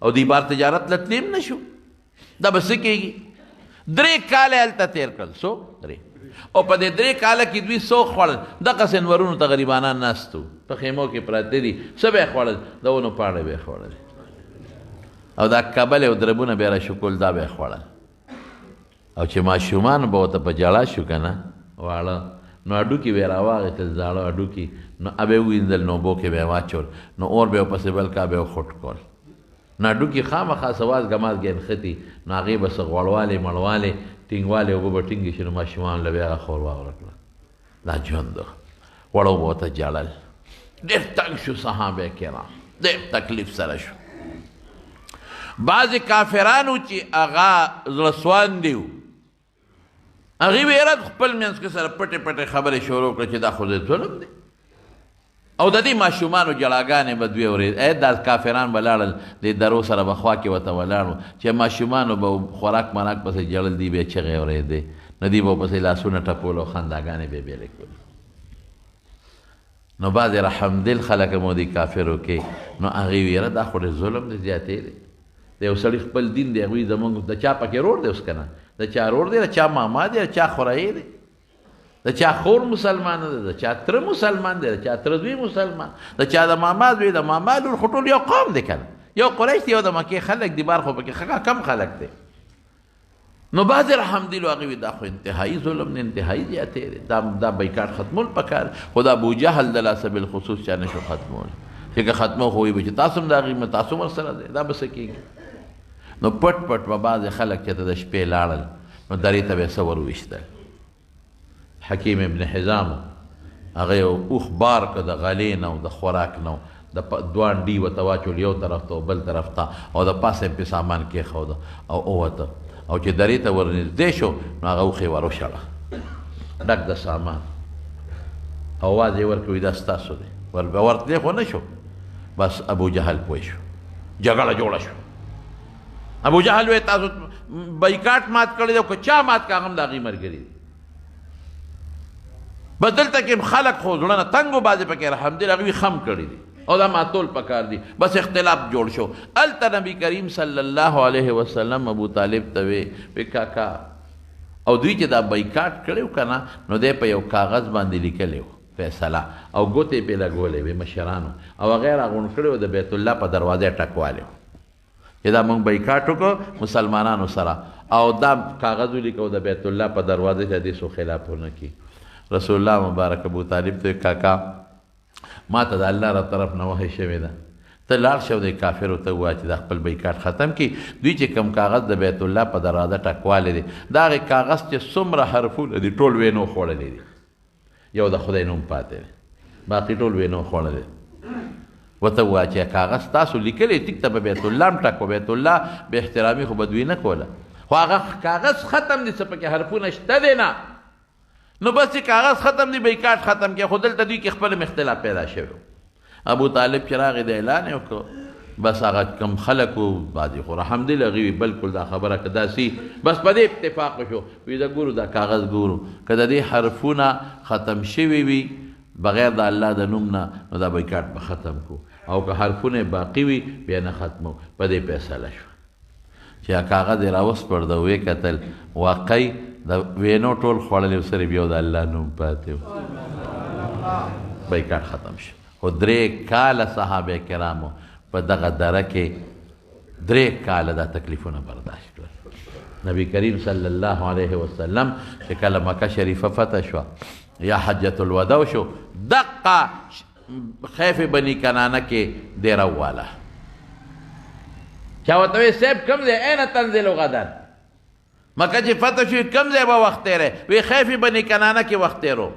او دوی بار تجارت له تلیم نه شو دا به څه کېږي 3 کاله هلته تېر کړل څو 3 او په دې 3 کاله کې دوی څو خوړل دغسې نورونو ته غریبانان ناست وو په خیمو کې پراته دي څه به یې خوړل د ونو پاڼې به یې خوړل او دا کبلې او دربونه به یې راشکول دا به یې خوړل او چې ماشومان به ورته په ژړا شو که نه واړه نو هډوکي به یې راواغېستل زاړه هډوکي نو به یې ووینځل نو اوبو کې به یې واچول نو اور به یې ورپسې بل کا به یې وخوټ کول نو هډوکي خامخا سواز ګماز ګنښتي نو هغې به څه غوړوالی مړوالی ټینګوالی اوبه به ټینګې شي نو ماشومان له به یې هغه ښوروا ورکړه دا ژوند و وړو به ورته ژړل ډېر تنګ شو صحابه کرام ډېر تکلیف سره شو بعضې کافرانو چې هغه زړهسوان دي هغې به یې خپل منځ کې سره پټې پټې خبرې شروع کړه چې دا خو د ظلم دی او د دې ماشومانو ژړاګانې به دوی اورېد دا کافران به لاړل دې درو سره به خوا کې ورته ولاړو چې ماشومانو به خوراک مراک پسې ژړل دي به یې چغې اورېدې نو دوی به پسې لاسونه ټپول او خنداګانې به یې بېلې کولې نو بعضې رحمدل خلک مو دي کافرو کې نو هغې ویره دا خو ډېر ظلم دی زیاتې دی د یو سړي خپل دین دی هغوی زمونږ د چا پکې رور دی اوس که نه د چا رور دی د چا ماما دی د چا خورایې دی د چا خور مسلمان دی د چا تره مسلمان دی د چا تره زوی مسلمان د چا د ماما زوی د ماما لور خو ټول یو قوم دی که نه یو قریش دی یو د مکې خلک دی بار خو پکې کم خلک دی نو بعضې رحمدلو هغې وي دا خو انتهایي ظلم دی انتهایي زیاتې دی دا بیکاټ ختمول پکار خو دا ابوجهل د لاسه بالخصوص چا نه شو ختمول چې که ختمو خو وي به چې تاسو هم د هغې تاسو هم ورسره دی دا به څه کېږي نو پټ پټ به بعضې خلک چې ته د شپې لاړل نو درې ته به یې څه ورویشتل حکیم ابن حزام هغه یو اوښ بار که د غلې نه او د خوراک نه د دوه انډي ورته واچول یو طرف ته او بل طرف ته او د پاسه یې پې سامان کېښوده او ووته او چې درې ته ورنږدې شو نو هغه اوښ یې وروشړه ډک د سامان اواز یې ورکړ دا ستاسو دی ورتلې خو نه شو بس ابوجهل پوه شو جګړه جوړه شو ابوجهل وایي تاسو بیکاټ مات کړی دی او که چا مات که هغه هم د هغې ملګري دي بس دلته کې خلک خو زړه نه تنګ و بعضې پکې الحمدلله هغوی خم کړي دي او دا ماتول پکار دي بس اختلاف جوړ شو هلته نبي کریم صلی الله علیه وسلم ابو طالب ته وی کاکا او دوی چې دا بیکاټ کړی و که نه نو دی په یو کاغذ باندې لیکلی و فیصله او ګوتې پې لګولې وې مشرانو او هغه یې راغونډ کړی و د بیت الله په دروازه یې ټکوالی و چې دا موږ بیکاټ وکړو مسلمانانو سره او دا کاغذ ولیکو د بیت الله په دروازه چې حدیثو خلاف ونه کړي رسول الله مبارک ابو طالب ته کاکا ما ته د الله را طرف نه وحی شوې ده ته لاړ شه او د کافرو ته ووایه چې دا خپل بیکاټ ختم کړي دوی چې کوم کاغذ د بیت الله په دروازه ټکوالی دی د هغې کاغذ چې څومره حرفونه دي ټول وینو خوړلی دي یو د خدای نوم پاتې دی باقي ټول وینو خوړلی ورته ووایه چې کاغذ تاسو لیکلی ټیک ته به بیت الله هم ټکو بیت الله به احترامي خو به دوی نه کوله خو هغه کاغذ ختم دي څه پکې حرفونه شته دی نه نو بس چې کاغذ ختم دی بیکاټ ختم کې خو دلته دوی کې خپل اختلاف پیدا شوی ابو طالب چې راغی د اعلان یې وکړو بس هغه کم خلک و بعضې خو الحمدلله هغوی بلکل دا خبره که داسې بس په دې اتفاق وشو وي د ګورو دا کاغذ ګورو که د دې حرفونه ختم شوي وي بغیر د الله د نوم نه نو دا بیکاټ به ختم کو او که حرفونه باقي وي بیا نه ختمو په دې فیصله شوه چې کاغذ یې راوسپړ د ویې کتل واقعي د وینو ټول خوړلی و صرف یو د الله نوم پاتې و بایکاټ ختم شو خو 3 کاله صحابه کرامو په دغه دره کې 3 کاله دا تکلیفونه برداشت کړل نبی کریم صلی الله علیه وسلم چې کله مکه شریفه فتح شوه یا حجة الوداع شو دقه خیف بني کنانه کې ډیره واله چا ورته وی صاحب کوم ځای این تنزل غدا مکه چې فتح شو کوم ځای به وخت تیری وی خیف بني کنانه کې وخت تیرو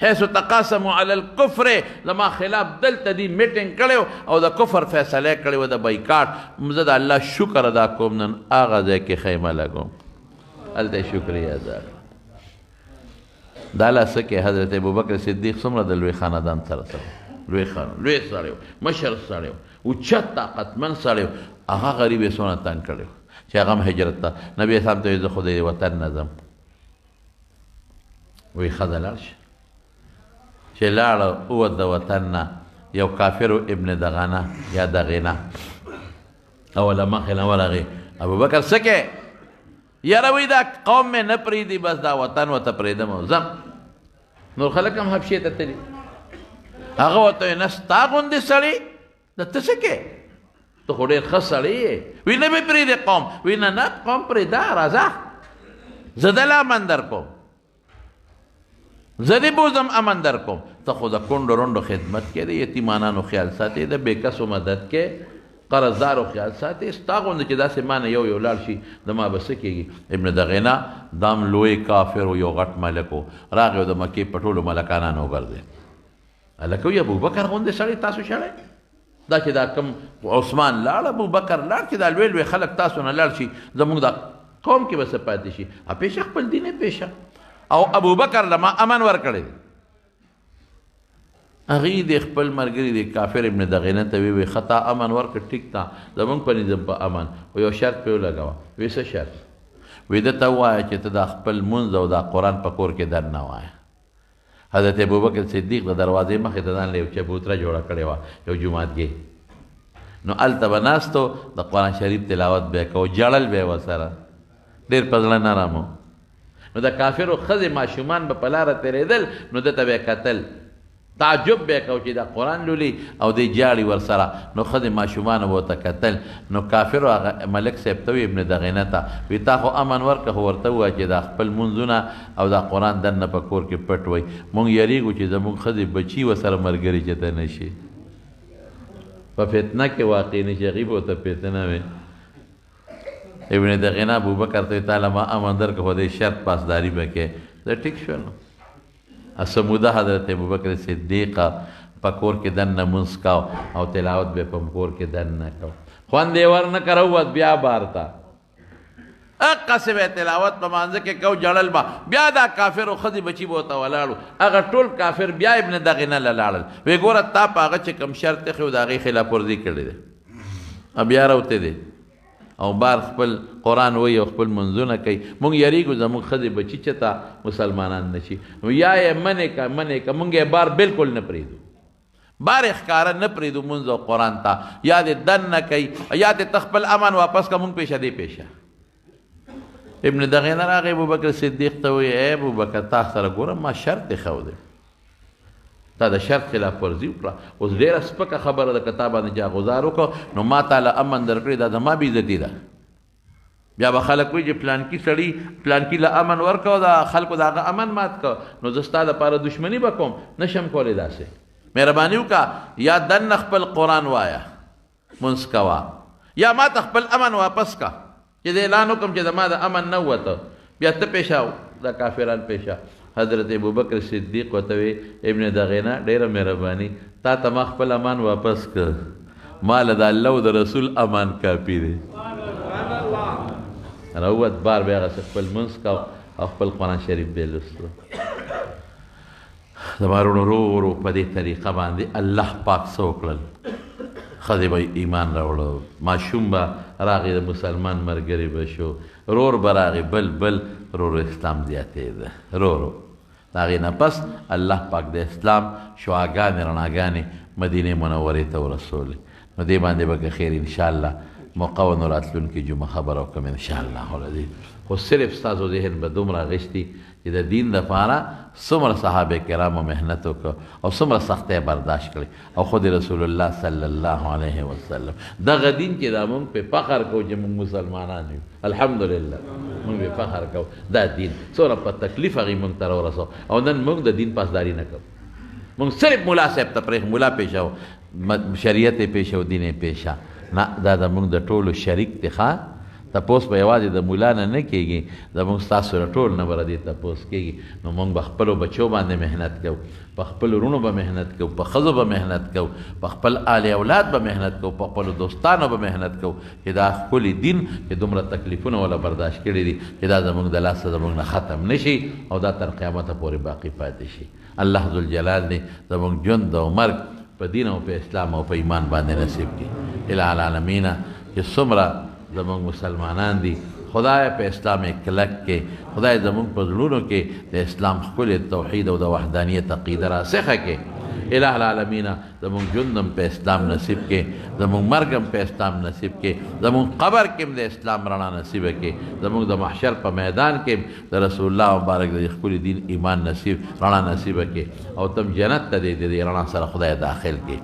حيث تقاسموا على الكفر لما خلاف دلته دی میټینګ کړو او د کفر فیصله کړو د بایکاټ مزه د الله شکر ادا کوم نن هغه ځای کې خیمه لګوم هلته شکریا ادا دا لاسه کې حضرت ابوبکر صدیق څومره د لوی خاندان سره لوی خان لوی سړی مشر سړی اوچت طاقتمن سړی هغه غریب یې څونه تنګ کړی چې هغه هم هجرت ته نبي اسلام ته زه خو د وطن نه ځم وی ښځه لاړ شه چې لاړه اووت د وطن نه یو کافرو ابن دغنه یا دغینه اوله مخې نه ورغې ابوبکر څه کې یاره وی دا قوم مې نه پرېږدي بس دا وطن ورته پرېږدم او ځم نور خلک هم حبشې ته تلي هغه ورته وایي نه ستا غوندې سړي د ته څه کې ته خو ډېر ښه سړی یې وی نه مې پرېږدې قوم وی نه نه قوم پرېږده راځه زه دله امن در کوم زه دې بوزم امن در کوم ته خو د کونډو رونډو خدمت کې د یتیمانانو خیال ساتې د بېکسو مدد کې قرضدارو خیال ساتې ستا غوندې چې داسې ما نه یو یو لاړ شي د ما به څه کېږي ابن دغینا دام لوی کافر و یو غټ ملک و راغی او د مکې په ټولو ملکانانو وګرځېد هلکه وایي ابوبکر غوندې سړی تاسو شړی دا چې دا کوم عثمان لاړ ابوبکر لاړ چې دا لوی لوی خلک تاسو نه لاړ شي زموږ دا قوم کې به څه پاتې شي پیشه خپل دین یې پیشه او ابوبکر لما امن ورکړی هغې د خپل ملګري د کافر ابن دغینه ته وی خطا امن ورکړه ټیک تا زمونږ په نظم په امن او یو شرط پې ولګوه وی څه شرط وی ده ته ووایه چې ته دا خپل مونځ او دا قرآن په کور کې در نه وایه حضرت ابوبکر صدیق د دروازې مخې ته ځان له یو چبوتره جوړه کړې وه یو جوماتګۍ نو هلته به ناستو د قرآن شریف تلاوت به یې کوو جړل به یې ورسره ډېر په زړه نرم و نو د کافرو ښځې ماشومان به په لاره تېرېدل نو ده ته به یې کتل تعجب به یې کو چې دا قرآن لولي او دی جاړي ورسره نو ښځې ماشومانو به ورته کتل نو کافرو هغه ملک صاحب ته وي ابن دغینه ته وي تا خو امن ورکړه خو ورته ووایه چې دا خپل مونځونه او دا قرآن دننه په کور کې پټ وی مونږ یریږو چې زمونږ ښځې بچي ورسره ملګري چېته نه شي په فتنه کې واقع نه شي هغې به ورته فتنه وي ابن دغینه ابوبکر ته تعالی ما امن درکړه خو دې شرط پاسداري به کې زه ټیک شو نو سموده حضرت ابوبکر صدیق په کور کې دننه مونځ کاو او تلاوت به په کور کې دننه کو خوند یې ورنه کروت بیا بار ته اقسې به تلاوت په مانځه کې کو جړل به بیا دا کافرو ښځې بچي به ورته ولاړو هغه ټول کافر بیا ابن دغینه له لاړل وی ګوره تا په هغه چې کوم شرط ایښی و د هغې خلاف ورزي کړې دی بیا راوتی دی او بار خپل قرآن وی او خپل منځونه کوي مونږ یریږو زموږ ښځې بچي چېته مسلمانان نه شي یا یې منې که منې که مونږ یې بار بلکل نه پرېږدو بار یې ښکاره نه پرېږدو مونځ او قرآن ته یا دې دن نه کوي یا دې ته خپل امن واپس که مونږ پیشه دې پیشه ابن دغینه راغی ابوبکر صدیق ته وایي ای ابوبکر تا سره ګوره ما شرط ایښی دی تا د شرط خلاف ورزي وکړه اوس ډېره سپکه خبره ده که تا باندې چا غزار وکړه نو ما تاله امن درکړې دا زما بېعزتي ده بیا به خلک وایي چې پلانکي سړي پلانکي له امن ورکړه دا خلکو د هغه امن مات کړه نو زه ستا دپاره دشمني به کوم نشم کولی داسې مهرباني وکړه یا دننه خپل قرآن وایه مونځ کوه یا ما ته خپل امن واپس کا چې د اعلان وکړم چې زما د امن نه ووته بیا ته پیشه دا کافران پیشه حضرت ابوبکر صدیق ورته وی ابن دغینه ډېره مهرباني تا ته ما خپل امان واپس کړ ما له د الله او د رسول امان کافي دی راووت بار بیا هغسې خپل مونځ کو او خپل قرآن شریف بیا لوستو زما وروڼو ورو ورو په دې طریقه باندې الله پاک څه وکړل ښځې به ایمان راوړه ماشوم به راغی د مسلمان ملګری به شو رور به راغی بل رور اسلام زیاتېده رو د هغې نه پس الله پاک د اسلام شعاګانې رڼاګانې مدینې منورې ته ورسولې نو دې باندې به که خیر انشاءالله موقع و نو راتلونکي جمعه خبره وکړم انشاءالله العزیز. خو صرف ستاسو ذهن به دومره غشتي چې د دین دپاره څومره صحابه کرامو محنت وکړه او څومره سختۍ برداشت کړې او خود رسول الله صلی الله علیه وسلم دغه دین چې دا موږ پې فخر کوو چې موږ مسلمانان یو الحمدلله موږ پې فخر کوو دا دین څومره په تکلیف هغې موږ ته راورسو او نن موږ د دین پاسداري نه کوو. موږ صرف ملا صاحب ته پرېښ ملا پیشه او شریعت یې پیشه او دین یې پیشه نه دا د موږ د ټولو شریک دی ښه. تپوس به یوازې د مولا نه نه کېږي زموږ ستاسو د ټول نه به د دې تپوس کېږي. نو موږ به خپلو بچو باندې محنت کوو په خپلو وروڼو به محنت کوو په ښځو به محنت کوو په خپل آل اولاد به محنت کوو په خپلو دوستانو به محنت کوو چې دا ښکلي دین چې دومره تکلیفونه وله برداشت کړي دي چې دا زموږ د لاسه زموږ نه ختم نه شي او دا تر قیامته پورې باقي پاتې شي. الله ذوالجلال دې زموږ ژوند او مرګ په دین او په اسلام او په ایمان باندې نصیب کړي. اله العالمین چې څومره زمونږ مسلمانان دي خدای په اسلام کلک کې خدای زمونږ په زړونو کې د اسلام ښکلې توحید او د وحدانیت عقیده راسخه کې. الہ العالمین زمونږ ژوند هم په اسلام نصیب کې زمونږ مرګ هم په اسلام نصیب کې زمونږ قبر کې هم د اسلام رڼا نصیبه کې زمونږ د محشر په میدان کې د رسول الله مبارک د ښکلي دین ایمان نصیب رڼا نصیبه کې او تم جنت ته د دې رڼا سره خدای داخل کې.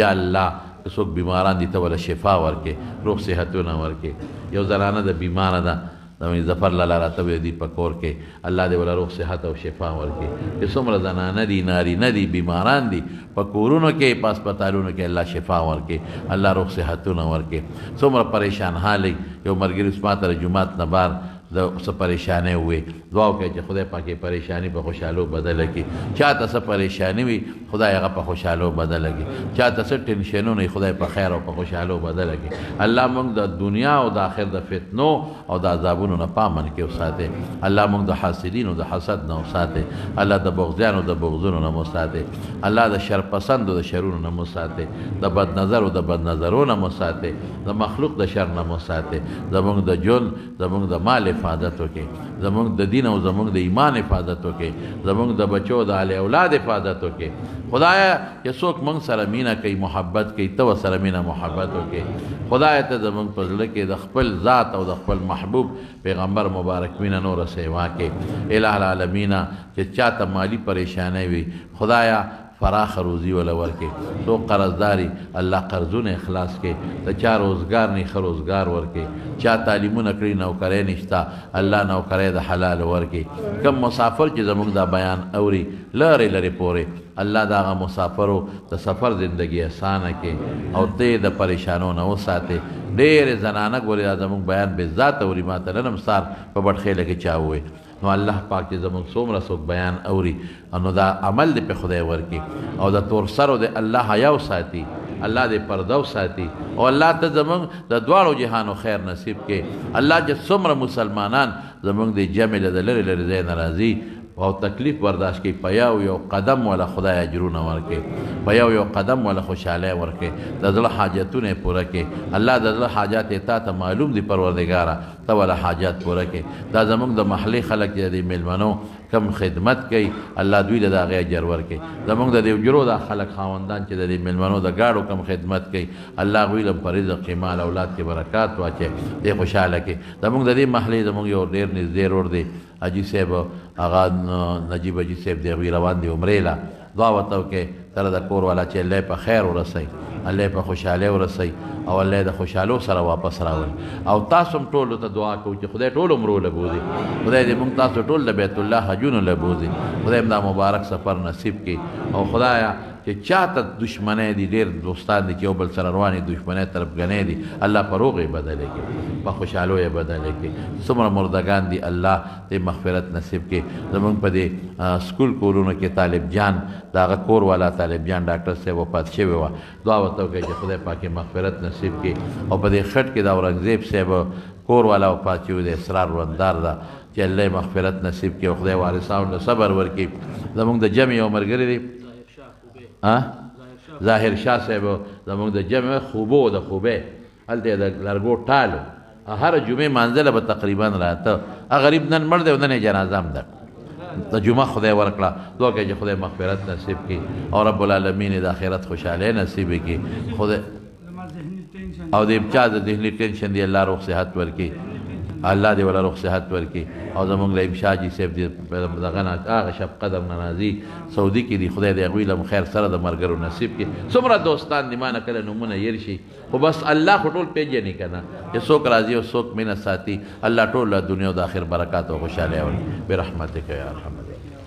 یا الله که څوک بیماران دي ته وله شفا ورکې روغ صحتونه ورکې. یو زنانه د بیماره ده د ظفر لاله راته ویل دي په کور کې الله دې وله روغ صحت او شفا ورکې. چې څومره زنانه دي نارینه دي بیماران دي په کورونو کې په هسپتالونو کې الله شفا ورکې الله روغ صحتونه ورکې. څومره پریشان حال یو ملګري ما ته د جومات نه بار د څه پریشانۍ ووې دعا وکړئ چې خدای پاک یې پریشاني په خوشحالو بدله کړي. چاته څه پریشاني وي خدای هغه په خوشحالو بدله کړي. چاته څه ټینشنونه وي خدای په خیر او په خوشحالو بدله کړي. الله موږ د دنیا او د آخر د فتنو او د عذابونو نه پامن کې وساتئ. الله موږ د حاسدینو د حسد نه وساتئ. الله د بغضیانو د بغضونو نه وساتئ. الله د شرپسندو د شرونو نه وساتئ. د بدنظرو د بدنظرو نه وساتئ. د مخلوق د شر نه وساتئ. زموږ د ژوند زموږ د مال حفاظت وکړي. زموږ د دین او زموږ د ایمان حفاظت وکړي. زموږ د بچو د آل اولاد حفاظت وکړي. خدایا چې څوک موږ سره مینه کوي محبت کوي ته ورسره مینه محبت وکړي. خدای ته زموږ په زړه کې د خپل ذات او د خپل محبوب پیغمبر مبارک مینه نوره سیوا کې. الہ العالمین چې چاته مالی پریشانی وي خدایا فراخ روزی ولا ورکې. څوک قرضداري الله قرضونه اخلاص کې. ته چا روزګار نه ښه روزګار ورکې. چا تعلیمونه کړي نوکرۍ نشته الله نوکرۍ د حلال ورکې. کم مسافر چې زموږ دا بیان اوري لرې لرې پورې الله د هغه مسافرو د سفر زندگی اسانه کې او ته د پریشانو نه وساتې. ډېرې زنانه ګورې دا زموږ بیان بې ذات اوري ما ته نن هم سار په بټخیله کې چا ووایي نو الله پاک چې زموږ څومره څوک بیان اوري نو دا عمل دې په خدای ورکړي او د تور سرو د الله حیا وساتي الله دې پرده وساتي او الله ته زموږ د دواړو جهانو خیر نصیب کړي. الله چې څومره مسلمانان زموږ د جمع له د لرې لرې ځای نه راځي او تکلیف برداشت کوي په یو قدم ولا خدای اجرونه ورکړي. په یو قدم ولا خوشحالۍ ورکړي. د زړه حاجتونه پوره کړي. الله د زړه حاجات تا ته معلوم دي پروردګاره ته ولا حاجات پوره کړي. دا زموږ د محلي خلک چې د میلمنو کم خدمت کوي الله دوی له د هغې اجر ورکړي. زموږ د دې جرو دا خلک خاوندان چې د دې میلمنو د ګاډو کم خدمت کوي الله هغوی له په رزق مال اولاد کې برکات واچوي دې خوشحاله کړي. زموږ د دې محلې زموږ یو ډېر نږدې رور دی حاجي صاحب هغه نجیب حاجي صاحب دی هغوی روان دي عمرې له دعا ورته وکړئ سره د کور والا چې الله په خیر ورسوي الله په خوشحالۍ ورسوي او الله د خوشحالو سره واپس راولي. او تاسو هم ټولو ته دعا کوو چې خدای ټول عمرو له بوځي. خدای دې موږ تاسو ټول د بیت الله حجونو له بوځي. خدای هم دا مبارک سفر نصیب کړي. او خدایا چې چاته دشمنۍ دي ډېر دوستان دي چې یو بل سره روانې دشمنۍ طرفګنۍ دي الله په روغ یې بدلې کړي په خوشحالو یې بدلې کړي. څومره مردگان دي الله دې مغفرت نصیب کړي. زموږ په دې سکول کورونو کې طالب جان د هغه کور والا طالب جان ډاکټر صاحب وفات شوی وه دعا ورته وکړئ چې خدای پاک یې مغفرت نصیب کړي. او په دې خټ کې د اورنګزیب صاحب کور والا وفات شوی د اسرار روندار ده چې الله یې مغفرت نصیب کړي او خدای وارثانو له صبر ورکړي. زموږ د جمع یو ملګری دی ظاهر شاه صاحب زموږ د جمع خوبو د خوبې هلته د لرګو ټالو هر جمعې مانځله به تقریبا راته غریب نن مړ دی او نن یې جنازه هم ده د جمعه خدای ورکړه دعا کوي چې خدای مغفرت نصیب کړي او رب العالمین د آخرت خوشحالۍ نصیب کړي. خدای او د چا د ذهني ټینشن دی الله روغ صحت ورکړي الله دې ولا روغ صحت ورکړي او زمونږ له امشا جي صاحب دې دغه نه هغه شب قدم نه راځي سعودي کې دي خدای دې هغوی له خیر سره د ملګرو نصیب کړي څومره دوستان دي ما نه کله نومونه هېر شي خو بس الله خو ټول پېژني که نه چې څوک راځي او څوک مینه ساتي الله ټول له دنیا او د آخر برکات او خوشحالۍ اوري برحمتک یا ارحم الراحمین